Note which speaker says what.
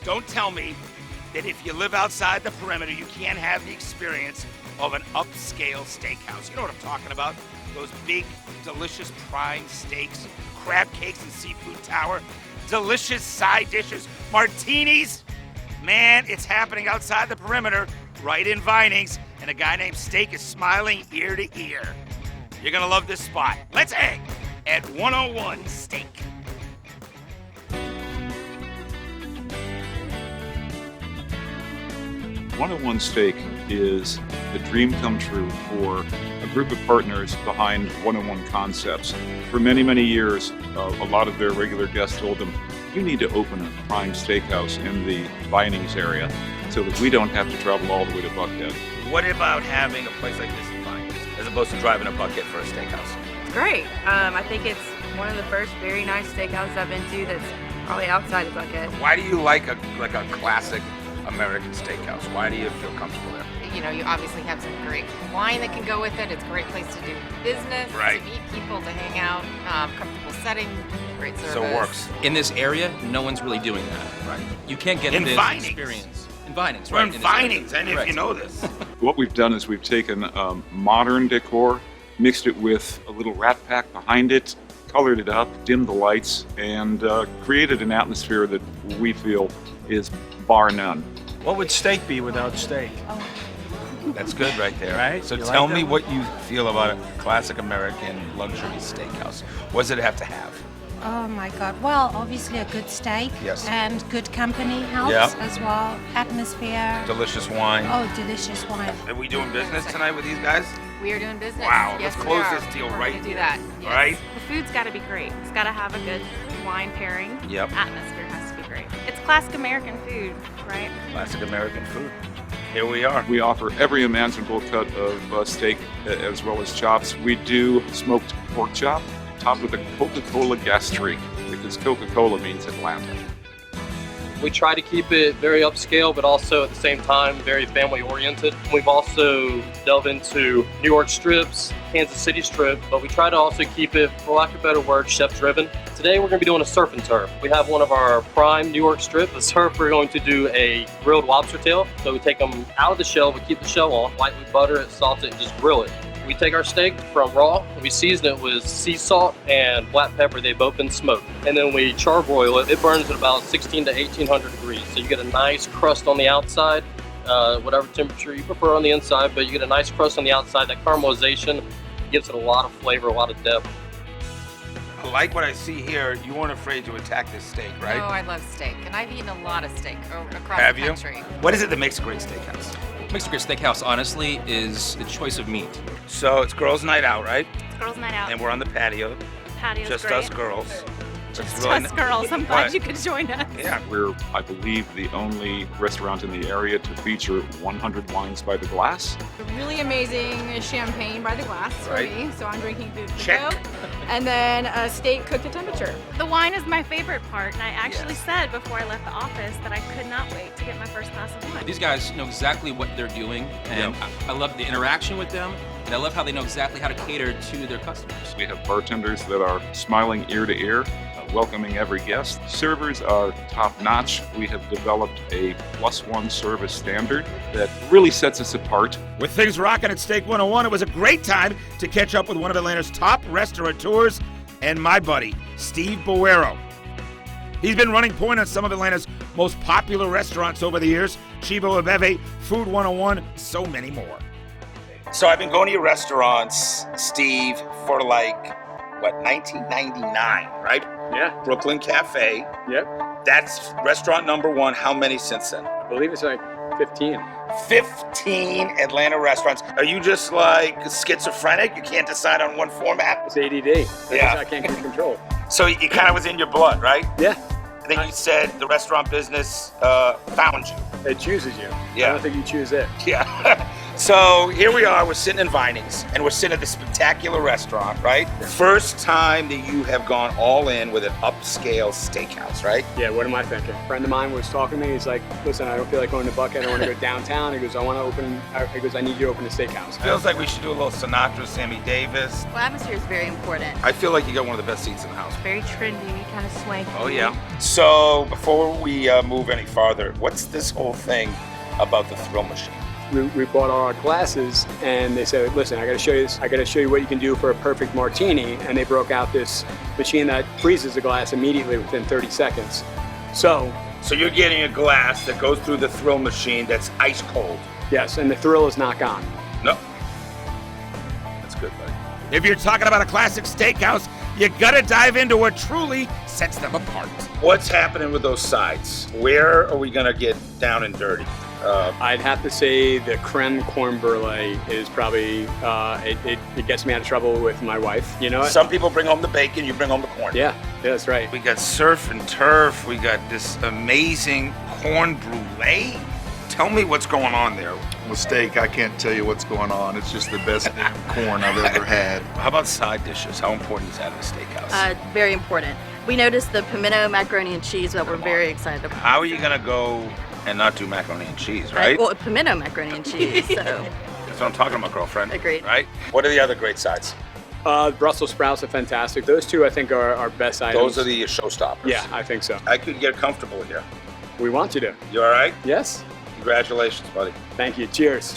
Speaker 1: Don't tell me that if you live outside the perimeter, you can't have the experience of an upscale steakhouse. You know what I'm talking about? Those big, delicious prime steaks, crab cakes and seafood tower, delicious side dishes, martinis. Man, it's happening outside the perimeter, right in Vinings, and a guy named Steak is smiling ear to ear. You're gonna love this spot. Let's hang at 101 Steak.
Speaker 2: 101 Steak is the dream come true for a group of partners behind 101 Concepts. For many, many years, a lot of their regular guests told them, you need to open a prime steakhouse in the Vinings area so that we don't have to travel all the way to Buckhead.
Speaker 1: What about having a place like this in Vinings, as opposed to driving a bucket for a steakhouse?
Speaker 3: It's great. I think it's one of the first very nice steakhouses I've been to that's probably outside of Buckhead.
Speaker 1: Why do you like a classic American steakhouse? Why do you feel comfortable there?
Speaker 4: You know, you obviously have some great wine that can go with it. It's a great place to do business,
Speaker 1: right,
Speaker 4: to meet people, to hang out, comfortable setting, great service.
Speaker 1: So it works.
Speaker 5: In this area, no one's really doing that.
Speaker 1: Right.
Speaker 5: You can't get
Speaker 1: in
Speaker 5: this
Speaker 1: Vinings.
Speaker 5: Experience. In Vinings,
Speaker 1: We're
Speaker 5: right?
Speaker 1: in Vinings, and if you know this.
Speaker 2: What we've done is we've taken modern decor, mixed it with a little rat pack behind it, colored it up, dimmed the lights, and created an atmosphere that we feel is bar none.
Speaker 6: What would steak be without steak?
Speaker 1: That's good right there.
Speaker 6: Right?
Speaker 1: So
Speaker 6: You
Speaker 1: tell
Speaker 6: like
Speaker 1: me
Speaker 6: that
Speaker 1: what you feel about a classic American luxury steakhouse. What does it have to have?
Speaker 7: Oh my God. Well, obviously a good steak.
Speaker 1: Yes.
Speaker 7: And good company helps
Speaker 1: Yeah.
Speaker 7: as well. Atmosphere.
Speaker 1: Delicious wine.
Speaker 7: Oh, delicious wine.
Speaker 1: Are we doing business tonight with these guys?
Speaker 4: We are doing business.
Speaker 1: Wow,
Speaker 4: Yes,
Speaker 1: let's
Speaker 4: we
Speaker 1: close
Speaker 4: are.
Speaker 1: this deal
Speaker 4: We're
Speaker 1: right
Speaker 4: gonna
Speaker 1: here.
Speaker 4: do that. Yes.
Speaker 1: All right?
Speaker 8: The food's got to be great. It's got to have a good wine pairing.
Speaker 1: Yep.
Speaker 8: Atmosphere has to be great. It's classic American food, right?
Speaker 1: Classic American food. Here we are.
Speaker 2: We offer every imaginable cut of steak as well as chops. We do smoked pork chop topped with a Coca-Cola gastrique because Coca-Cola means Atlanta.
Speaker 9: We try to keep it very upscale, but also at the same time very family-oriented. We've also delved into New York strips, Kansas City strip, but we try to also keep it, for lack of a better word, chef-driven. Today we're going to be doing a surf and turf. We have one of our prime New York strip. The surf, we're going to do a grilled lobster tail. So we take them out of the shell, we keep the shell on, lightly butter it, salt it, and just grill it. We take our steak from raw, we season it with sea salt and black pepper. They've both been smoked. And then we charbroil it. It burns at about 16 to 1800 degrees. So you get a nice crust on the outside, whatever temperature you prefer on the inside, but you get a nice crust on the outside. That caramelization gives it a lot of flavor, a lot of depth.
Speaker 1: I like what I see here. You weren't afraid to attack this steak, right?
Speaker 4: Oh, I love steak, and I've eaten a lot of steak across
Speaker 1: Have
Speaker 4: the
Speaker 1: you?
Speaker 4: country.
Speaker 1: What is it that makes a great steakhouse?
Speaker 5: What makes a great steakhouse, honestly, is the choice of meat.
Speaker 1: So it's girls' night out, right?
Speaker 8: It's girls' night out.
Speaker 1: And we're on the patio.
Speaker 8: Patio's
Speaker 1: Just
Speaker 8: great.
Speaker 1: us girls.
Speaker 8: Just
Speaker 1: It's really
Speaker 8: us girls. I'm glad
Speaker 1: What?
Speaker 8: you could join us.
Speaker 1: Yeah.
Speaker 2: We're, I believe, the only restaurant in the area to feature 100 wines by the glass.
Speaker 3: Really amazing champagne by the glass for
Speaker 1: Right.
Speaker 3: me, so I'm drinking food to
Speaker 1: Check.
Speaker 3: go. And then a steak cooked at temperature.
Speaker 8: The wine is my favorite part, and I actually
Speaker 1: Yes.
Speaker 8: said before I left the office that I could not wait to get my first glass of wine.
Speaker 5: These guys know exactly what they're doing, and I love the interaction with them, and I love how they know exactly how to cater to their customers.
Speaker 2: We have bartenders that are smiling ear to ear, welcoming every guest. Servers are top-notch. We have developed a +1 service standard that really sets us apart.
Speaker 1: With things rocking at Steak 101, it was a great time to catch up with one of Atlanta's top restaurateurs and my buddy, Steve Boero. He's been running point on some of Atlanta's most popular restaurants over the years, Cibo e Beve, Food 101, so many more. So I've been going to your restaurants, Steve, for like, 1999, right?
Speaker 6: Yeah.
Speaker 1: Brooklyn Cafe.
Speaker 6: Yep.
Speaker 1: That's restaurant number one. How many since then?
Speaker 6: I believe it's like 15.
Speaker 1: 15 Atlanta restaurants. Are you just like schizophrenic? You can't decide on one format?
Speaker 6: It's ADD.
Speaker 1: Yeah.
Speaker 6: I can't keep control.
Speaker 1: So you kind of was in your blood, right?
Speaker 6: Yeah.
Speaker 1: And then you said the restaurant business found you.
Speaker 6: It chooses you.
Speaker 1: Yeah.
Speaker 6: I don't think you choose it.
Speaker 1: Yeah. So here we are, we're sitting in Vinings, and we're sitting at this spectacular restaurant, right? First time that you have gone all in with an upscale steakhouse, right?
Speaker 6: Yeah, what am I thinking? A friend of mine was talking to me. He's like, listen, I don't feel like going to Buckhead. I want to go downtown. He goes, I need you to open a steakhouse.
Speaker 1: Feels like we should do a little Sinatra, Sammy Davis.
Speaker 3: Well, atmosphere is very important.
Speaker 1: I feel like you got one of the best seats in the house.
Speaker 3: Very trendy, kind of swanky.
Speaker 1: Oh, yeah. So before we move any farther, what's this whole thing about the thrill machine?
Speaker 6: We bought all our glasses, and they said, listen, I got to show you this. I got to show you what you can do for a perfect martini. And they broke out this machine that freezes the glass immediately within 30 seconds. So
Speaker 1: you're getting a glass that goes through the thrill machine that's ice cold.
Speaker 6: yes, and the thrill is not gone.
Speaker 1: No. That's good, buddy. If you're talking about a classic steakhouse, you gotta dive into what truly sets them apart. What's happening with those sides? Where are we gonna get down and dirty?
Speaker 6: I'd have to say the creme corn brulee is probably, it gets me out of trouble with my wife. You know what?
Speaker 1: Some people bring home the bacon, you bring home the corn.
Speaker 6: Yeah, that's right.
Speaker 1: We got surf and turf, we got this amazing corn brulee. Tell me what's going on there.
Speaker 10: With steak, I can't tell you what's going on. It's just the best damn corn I've ever had.
Speaker 1: How about side dishes? How important is that in a steakhouse?
Speaker 3: Very important. We noticed the pimento macaroni and cheese that we're very excited about.
Speaker 1: How are you gonna go and not do macaroni and cheese, right?
Speaker 3: Well, pimento macaroni and cheese, so.
Speaker 1: That's what I'm talking about, girlfriend.
Speaker 3: Agreed.
Speaker 1: Right? What are the other great sides?
Speaker 6: Brussels sprouts are fantastic. Those two, I think, are our best items.
Speaker 1: Those are the showstoppers.
Speaker 6: Yeah, I think so.
Speaker 1: I could get comfortable here.
Speaker 6: We want you to.
Speaker 1: You all right?
Speaker 6: Yes.
Speaker 1: Congratulations, buddy.
Speaker 6: Thank you. Cheers.